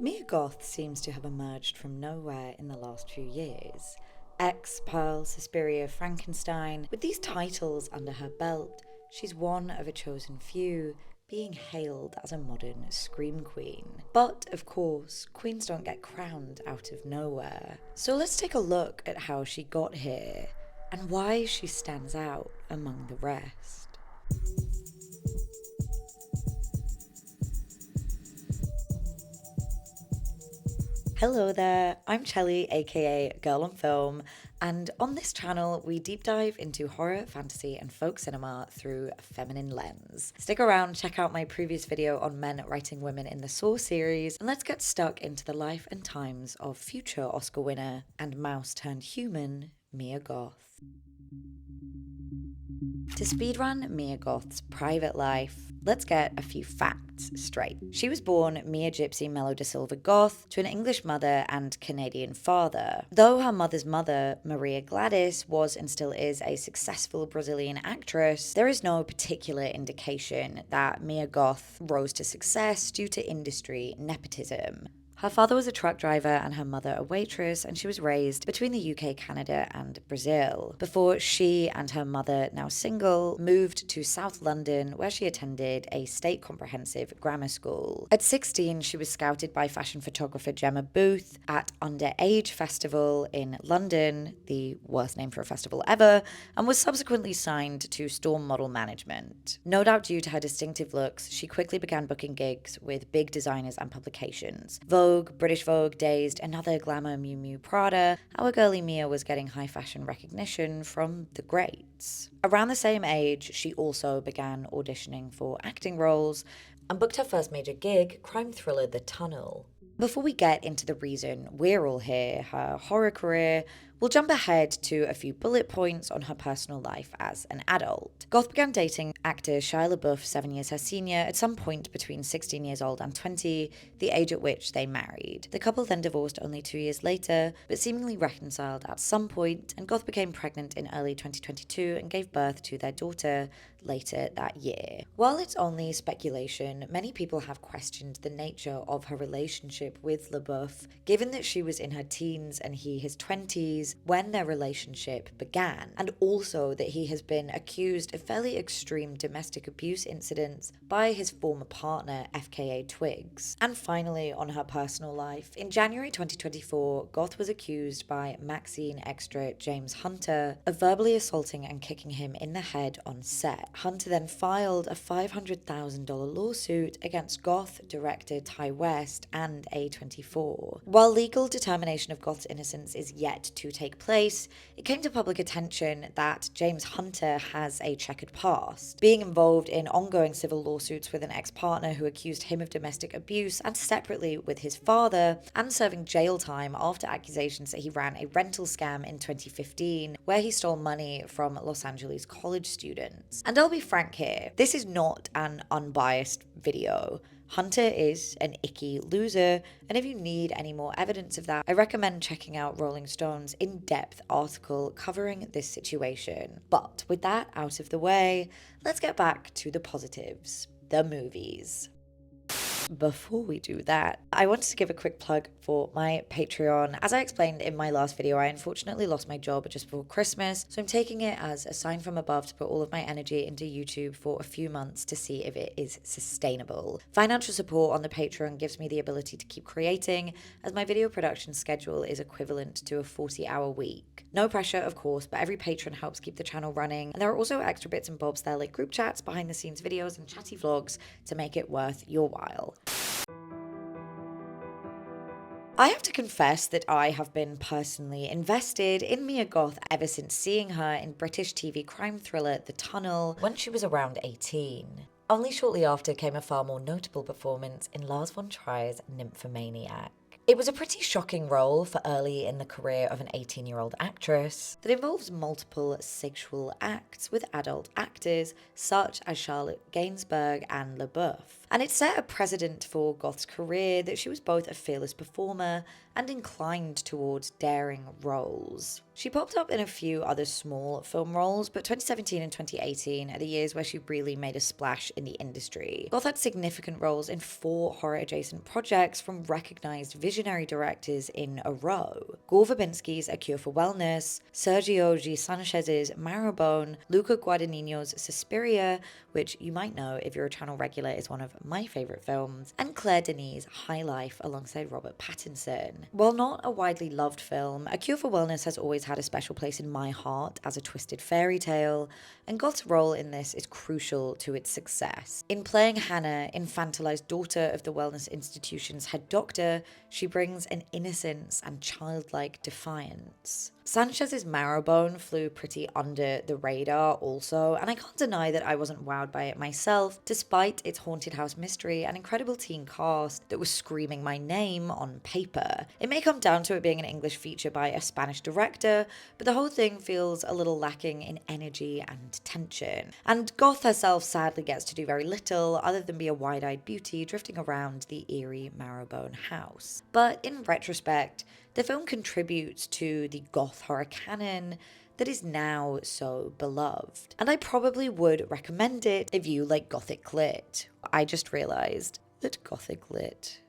Mia Goth seems to have emerged from nowhere in the last few years. X, Pearl, Suspiria, Frankenstein. With these titles under her belt, she's one of a chosen few, being hailed as a modern scream queen. But, of course, queens don't get crowned out of nowhere. So let's take a look at how she got here, and why she stands out among the rest. Hello there, I'm Chelly, aka Girl on Film, and on this channel we deep dive into horror, fantasy, and folk cinema through a feminine lens. Stick around, check out my previous video on men writing women in the Saw series, and let's get stuck into the life and times of future Oscar winner and mouse turned human, Mia Goth. To speedrun Mia Goth's private life, let's get a few facts straight. She was born Mia Gypsy Mello da Silva Goth to an English mother and Canadian father. Though her mother's mother, Maria Gladys, was and still is a successful Brazilian actress, there is no particular indication that Mia Goth rose to success due to industry nepotism. Her father was a truck driver and her mother a waitress, and she was raised between the UK, Canada, and Brazil before she and her mother, now single, moved to South London, where she attended a state comprehensive grammar school. At 16, she was scouted by fashion photographer Gemma Booth at Underage Festival in London, the worst name for a festival ever, and was subsequently signed to Storm Model Management. No doubt due to her distinctive looks, she quickly began booking gigs with big designers and publications. Vogue, British Vogue, Dazed, another glamour Miu Miu Prada, our girly Mia was getting high fashion recognition from the greats. Around the same age, she also began auditioning for acting roles and booked her first major gig, crime thriller The Tunnel. Before we get into the reason we're all here, her horror career, we'll jump ahead to a few bullet points on her personal life as an adult. Goth began dating actor Shia LaBeouf 7 years her senior, at some point between 16 years old and 20, the age at which they married. The couple then divorced only 2 years later, but seemingly reconciled at some point, and Goth became pregnant in early 2022 and gave birth to their daughter later that year. While it's only speculation, many people have questioned the nature of her relationship with LaBeouf, given that she was in her teens and he his 20s when their relationship began, and also that he has been accused of fairly extreme domestic abuse incidents by his former partner, FKA Twigs. And finally, on her personal life, in January 2024, Goth was accused by Maxine extra James Hunter of verbally assaulting and kicking him in the head on set. Hunter then filed a $500,000 lawsuit against Goth director Ty West and A24. While legal determination of Goth's innocence is yet to take place, it came to public attention that James Hunter has a checkered past, being involved in ongoing civil lawsuits with an ex-partner who accused him of domestic abuse, and separately with his father, and serving jail time after accusations that he ran a rental scam in 2015 where he stole money from Los Angeles college students. And I'll be frank here, this is not an unbiased video. Hunter is an icky loser, and if you need any more evidence of that, I recommend checking out Rolling Stone's in-depth article covering this situation. But with that out of the way, let's get back to the positives, the movies. Before we do that, I wanted to give a quick plug for my Patreon. As I explained in my last video, I unfortunately lost my job just before Christmas, so I'm taking it as a sign from above to put all of my energy into YouTube for a few months to see if it is sustainable. Financial support on the Patreon gives me the ability to keep creating, as my video production schedule is equivalent to a 40-hour week. No pressure, of course, but every patron helps keep the channel running, and there are also extra bits and bobs there like group chats, behind the scenes videos, and chatty vlogs to make it worth your while. I have to confess that I have been personally invested in Mia Goth ever since seeing her in British TV crime thriller The Tunnel when she was around 18. Only shortly after came a far more notable performance in Lars von Trier's Nymphomaniac. It was a pretty shocking role for early in the career of an 18-year-old actress that involves multiple sexual acts with adult actors such as Charlotte Gainsbourg and LaBeouf. and it set a precedent for Goth's career that she was both a fearless performer and inclined towards daring roles. She popped up in a few other small film roles, but 2017 and 2018 are the years where she really made a splash in the industry. Goth had significant roles in 4 horror-adjacent projects from recognized visionary directors in a row. Gore Verbinski's A Cure for Wellness, Sergio G. Sanchez's Marrowbone, Luca Guadagnino's Suspiria, which you might know if you're a channel regular is one of my favourite films, and Claire Denis' High Life alongside Robert Pattinson. While not a widely loved film, A Cure for Wellness has always had a special place in my heart as a twisted fairy tale, and Goth's role in this is crucial to its success. In playing Hannah, infantilized daughter of the wellness institution's head doctor, she brings an innocence and childlike defiance. Sanchez's Marrowbone flew pretty under the radar also, and I can't deny that I wasn't wowed by it myself, despite its haunted house mystery and incredible teen cast that was screaming my name on paper. It may come down to it being an English feature by a Spanish director, but the whole thing feels a little lacking in energy and tension. And Goth herself sadly gets to do very little other than be a wide-eyed beauty drifting around the eerie Marrowbone house. But in retrospect, the film contributes to the goth horror canon that is now so beloved. And I probably would recommend it if you like gothic lit. I just realised that gothic lit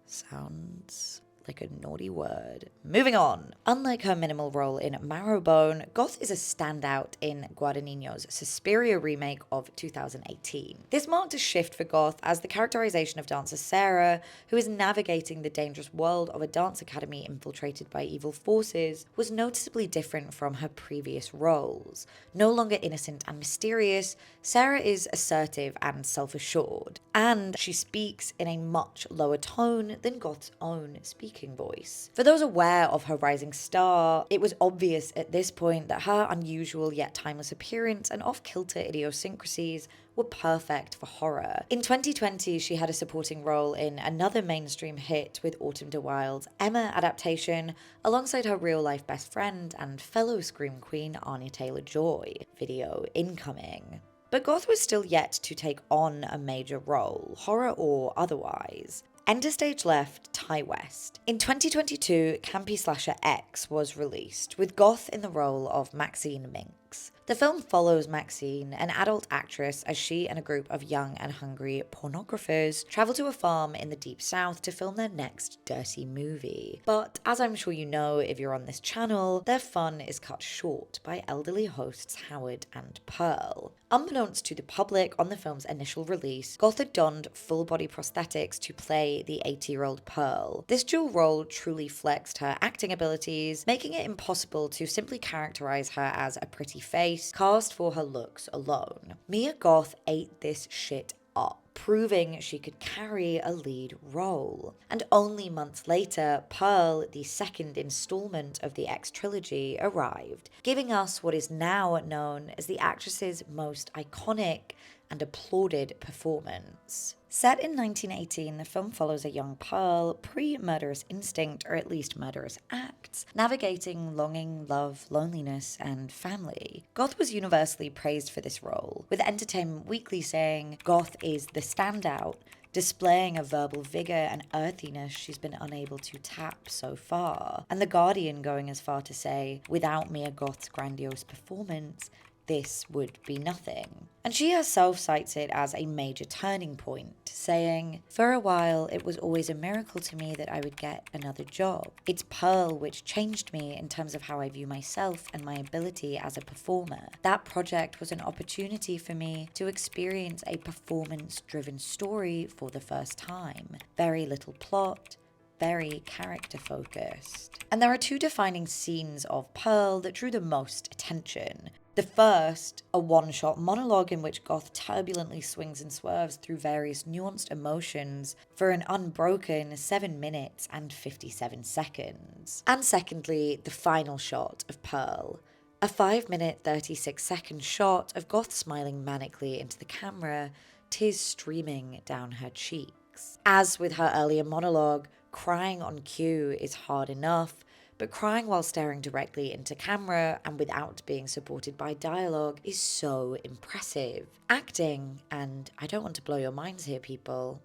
sounds like a naughty word. Moving on. Unlike her minimal role in Marrowbone, Goth is a standout in Guadagnino's Suspiria remake of 2018. This marked a shift for Goth as the characterization of dancer Sarah, who is navigating the dangerous world of a dance academy infiltrated by evil forces, was noticeably different from her previous roles. No longer innocent and mysterious, Sarah is assertive and self-assured, and she speaks in a much lower tone than Goth's own speaking voice. For those aware of her rising star, it was obvious at this point that her unusual yet timeless appearance and off-kilter idiosyncrasies were perfect for horror. In 2020, she had a supporting role in another mainstream hit with Autumn de Wilde's Emma adaptation, alongside her real-life best friend and fellow Scream Queen Anya Taylor-Joy. Video incoming. But Goth was still yet to take on a major role, horror or otherwise. Enter stage left, Ty West. In 2022, campy slasher X was released, with Goth in the role of Maxine Minx. The film follows Maxine, an adult actress, as she and a group of young and hungry pornographers travel to a farm in the deep south to film their next dirty movie. But as I'm sure you know if you're on this channel, their fun is cut short by elderly hosts Howard and Pearl. Unbeknownst to the public on the film's initial release, Goth had donned full-body prosthetics to play the 80-year-old Pearl. This dual role truly flexed her acting abilities, making it impossible to simply characterize her as a pretty face cast for her looks alone. Mia Goth ate this shit up, proving she could carry a lead role. And only months later, Pearl, the second installment of the X trilogy, arrived, giving us what is now known as the actress's most iconic and applauded performance. Set in 1918, the film follows a young Pearl, pre-murderous instinct, or at least murderous acts, navigating longing, love, loneliness, and family. Goth was universally praised for this role, with Entertainment Weekly saying, "Goth is the standout, displaying a verbal vigor and earthiness she's been unable to tap so far." And The Guardian going as far to say, "Without Mia Goth's grandiose performance, this would be nothing." And she herself cites it as a major turning point, saying, "For a while, it was always a miracle to me that I would get another job. It's Pearl which changed me in terms of how I view myself and my ability as a performer. That project was an opportunity for me to experience a performance-driven story for the first time. Very little plot, very character-focused." And there are two defining scenes of Pearl that drew the most attention. The first, a one-shot monologue in which Goth turbulently swings and swerves through various nuanced emotions for an unbroken 7 minutes and 57 seconds. And secondly, the final shot of Pearl, a 5-minute 36-second shot of Goth smiling manically into the camera, tears streaming down her cheeks. As with her earlier monologue, crying on cue is hard enough, but crying while staring directly into camera and without being supported by dialogue is so impressive. Acting, and I don't want to blow your minds here, people,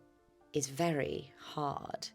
is very hard.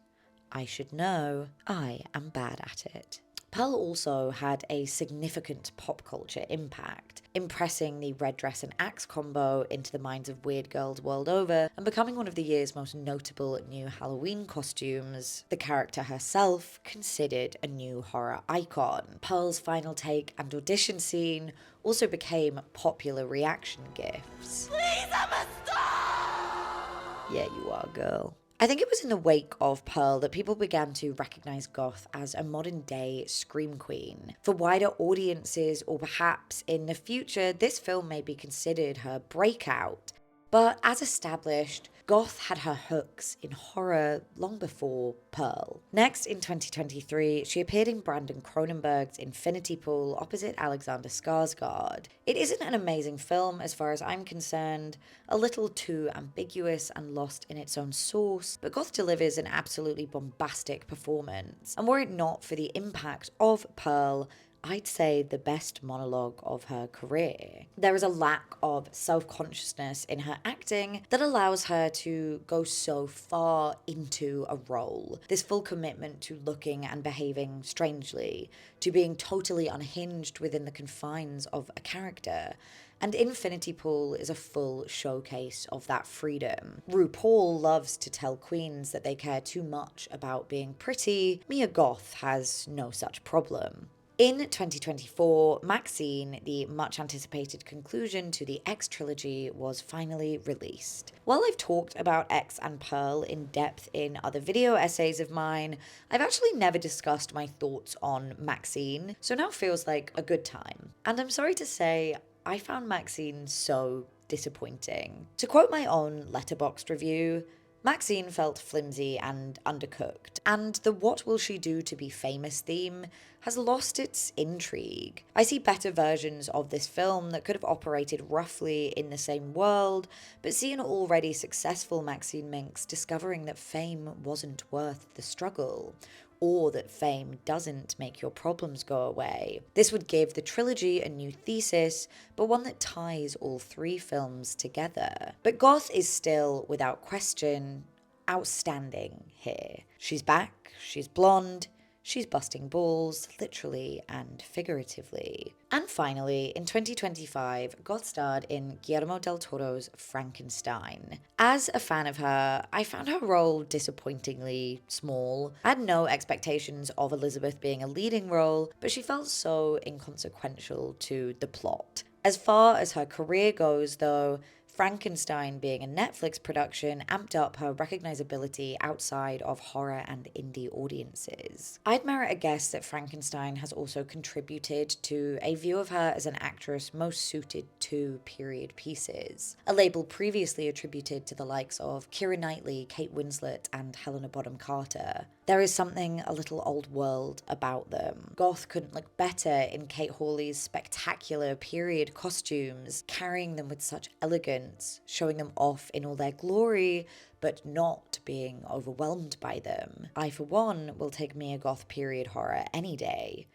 I should know, I am bad at it. Pearl also had a significant pop culture impact, impressing the red dress and axe combo into the minds of weird girls world over and becoming one of the year's most notable new Halloween costumes. The character herself considered a new horror icon. Pearl's final take and audition scene also became popular reaction gifs. Please, I'm a star! Yeah, you are, girl. I think it was in the wake of Pearl that people began to recognise Goth as a modern-day scream queen. For wider audiences, or perhaps in the future, this film may be considered her breakout. But as established, Goth had her hooks in horror long before Pearl. Next, in 2023, she appeared in Brandon Cronenberg's Infinity Pool opposite Alexander Skarsgård. It isn't an amazing film as far as I'm concerned, a little too ambiguous and lost in its own source, but Goth delivers an absolutely bombastic performance. And were it not for the impact of Pearl, I'd say the best monologue of her career. There is a lack of self-consciousness in her acting that allows her to go so far into a role. This full commitment to looking and behaving strangely, to being totally unhinged within the confines of a character. And Infinity Pool is a full showcase of that freedom. RuPaul loves to tell queens that they care too much about being pretty. Mia Goth has no such problem. In 2024, Maxine, the much-anticipated conclusion to the X trilogy, was finally released. While I've talked about X and Pearl in depth in other video essays of mine, I've actually never discussed my thoughts on Maxine, so now feels like a good time. And I'm sorry to say, I found Maxine so disappointing. To quote my own Letterboxd review, Maxine felt flimsy and undercooked, and the what will she do to be famous theme has lost its intrigue. I see better versions of this film that could have operated roughly in the same world, but see an already successful Maxine Minx discovering that fame wasn't worth the struggle, or that fame doesn't make your problems go away. This would give the trilogy a new thesis, but one that ties all three films together. But Goth is still, without question, outstanding here. She's back, she's blonde, she's busting balls, literally and figuratively. And finally, in 2025, Goth starred in Guillermo del Toro's Frankenstein. As a fan of her, I found her role disappointingly small. I had no expectations of Elizabeth being a leading role, but she felt so inconsequential to the plot. As far as her career goes, though, Frankenstein being a Netflix production amped up her recognizability outside of horror and indie audiences. I'd merit a guess that Frankenstein has also contributed to a view of her as an actress most suited to period pieces, a label previously attributed to the likes of Keira Knightley, Kate Winslet, and Helena Bonham Carter. There is something a little old world about them. Goth couldn't look better in Kate Hawley's spectacular period costumes, carrying them with such elegance, showing them off in all their glory, but not being overwhelmed by them. I, for one, will take Mia Goth period horror any day.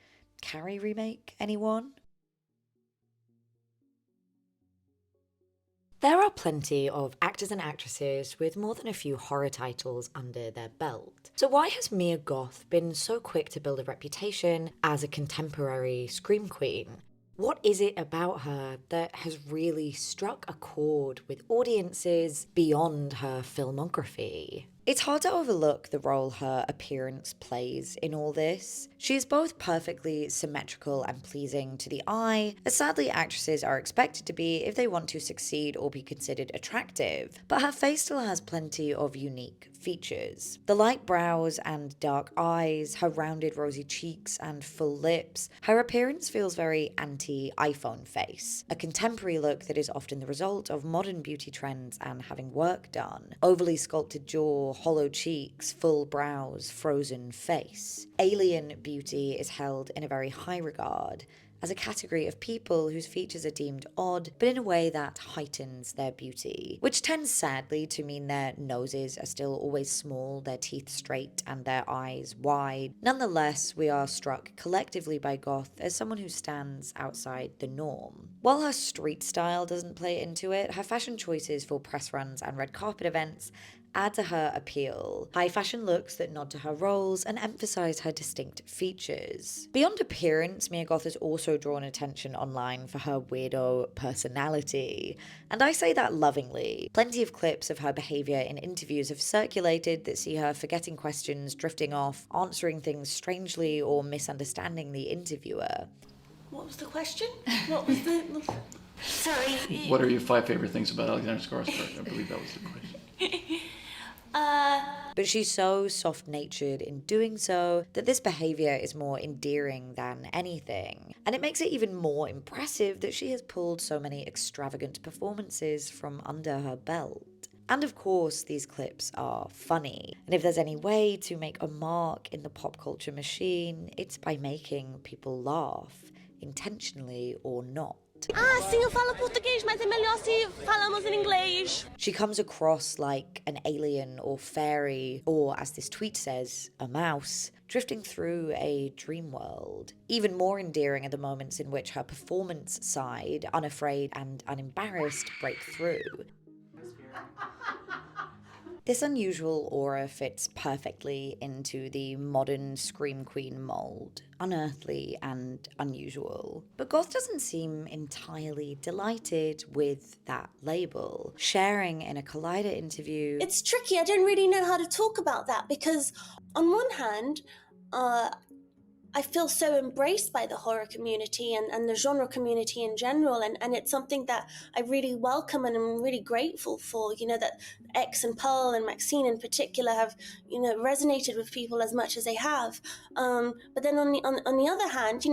Carrie remake, anyone? There are plenty of actors and actresses with more than a few horror titles under their belt. So why has Mia Goth been so quick to build a reputation as a contemporary scream queen? What is it about her that has really struck a chord with audiences beyond her filmography? It's hard to overlook the role her appearance plays in all this. She is both perfectly symmetrical and pleasing to the eye, as sadly actresses are expected to be if they want to succeed or be considered attractive, but her face still has plenty of unique features. The light brows and dark eyes, her rounded rosy cheeks and full lips, her appearance feels very anti-iPhone face, a contemporary look that is often the result of modern beauty trends and having work done. Overly sculpted jaw, hollow cheeks, full brows, frozen face. Alien beauty is held in a very high regard, as a category of people whose features are deemed odd, but in a way that heightens their beauty, which tends sadly to mean their noses are still always small, their teeth straight, and their eyes wide. Nonetheless, we are struck collectively by Goth as someone who stands outside the norm. While her street style doesn't play into it, her fashion choices for press runs and red carpet events add to her appeal. High fashion looks that nod to her roles and emphasize her distinct features. Beyond appearance, Mia Goth has also drawn attention online for her weirdo personality. And I say that lovingly. Plenty of clips of her behavior in interviews have circulated that see her forgetting questions, drifting off, answering things strangely, or misunderstanding the interviewer. What was the question? What was the... Sorry. What are your 5 favorite things about Alexander Skarsgård? I believe that was the question. But she's so soft-natured in doing so that this behavior is more endearing than anything. And it makes it even more impressive that she has pulled so many extravagant performances from under her belt. And of course, these clips are funny. And if there's any way to make a mark in the pop culture machine, it's by making people laugh, intentionally or not. Se eu falo português, mas é melhor se falamos em inglês. She comes across like an alien or fairy, or as this tweet says, a mouse, drifting through a dream world. Even more endearing are the moments in which her performance side, unafraid and unembarrassed, break through. This unusual aura fits perfectly into the modern Scream Queen mold, unearthly and unusual. But Goth doesn't seem entirely delighted with that label. Sharing in a Collider interview, It's tricky. I don't really know how to talk about that because on one hand, I feel so embraced by the horror community and the genre community in general, and it's something that I really welcome and I'm really grateful for, that X and Pearl and Maxine in particular have, resonated with people as much as they have. But then on the other hand,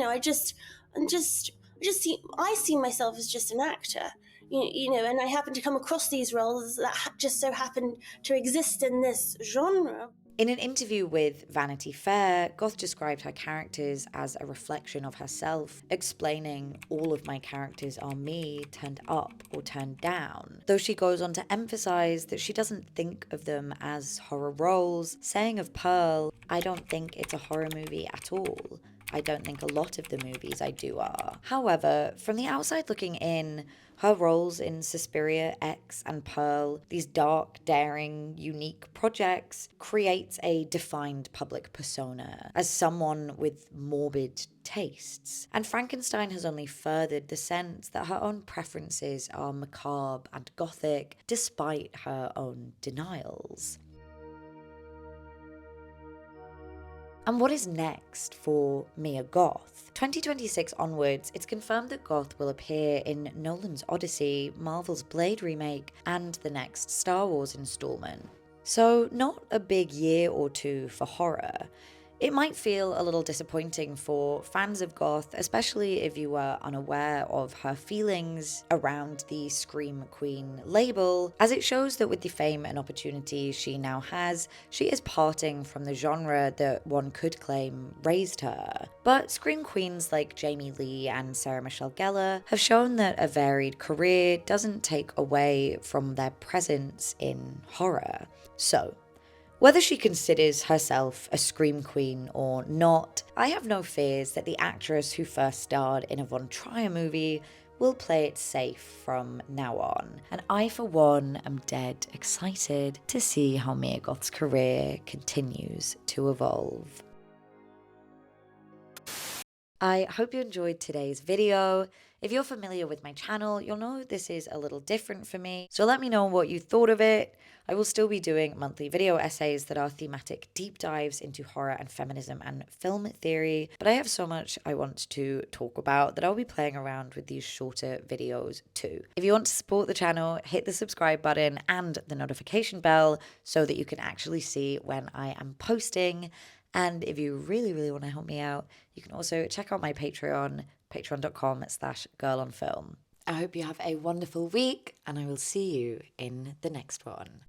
I see myself as just an actor. And I happen to come across these roles that just so happen to exist in this genre. in an interview with Vanity Fair, Goth described her characters as a reflection of herself, explaining, "All of my characters are me, turned up or turned down," though she goes on to emphasize that she doesn't think of them as horror roles, saying of Pearl, "I don't think it's a horror movie at all. I don't think a lot of the movies I do are." However, from the outside looking in, her roles in Suspiria, X, and Pearl, these dark, daring, unique projects, creates a defined public persona as someone with morbid tastes. And Frankenstein has only furthered the sense that her own preferences are macabre and gothic, despite her own denials. And what is next for Mia Goth? 2026 onwards, it's confirmed that Goth will appear in Nolan's Odyssey, Marvel's Blade remake, and the next Star Wars installment. So not a big year or two for horror. It might feel a little disappointing for fans of Goth, especially if you were unaware of her feelings around the Scream Queen label, as it shows that with the fame and opportunity she now has, she is parting from the genre that one could claim raised her. But Scream Queens like Jamie Lee and Sarah Michelle Gellar have shown that a varied career doesn't take away from their presence in horror. So, whether she considers herself a Scream Queen or not, I have no fears that the actress who first starred in a Von Trier movie will play it safe from now on. And I, for one, am dead excited to see how Mia Goth's career continues to evolve. I hope you enjoyed today's video. If you're familiar with my channel, you'll know this is a little different for me, so let me know what you thought of it. I will still be doing monthly video essays that are thematic deep dives into horror and feminism and film theory, but I have so much I want to talk about that I'll be playing around with these shorter videos too. If you want to support the channel, hit the subscribe button and the notification bell so that you can actually see when I am posting. And if you really, really want to help me out, you can also check out my Patreon, patreon.com/girlonfilm. I hope you have a wonderful week, and I will see you in the next one.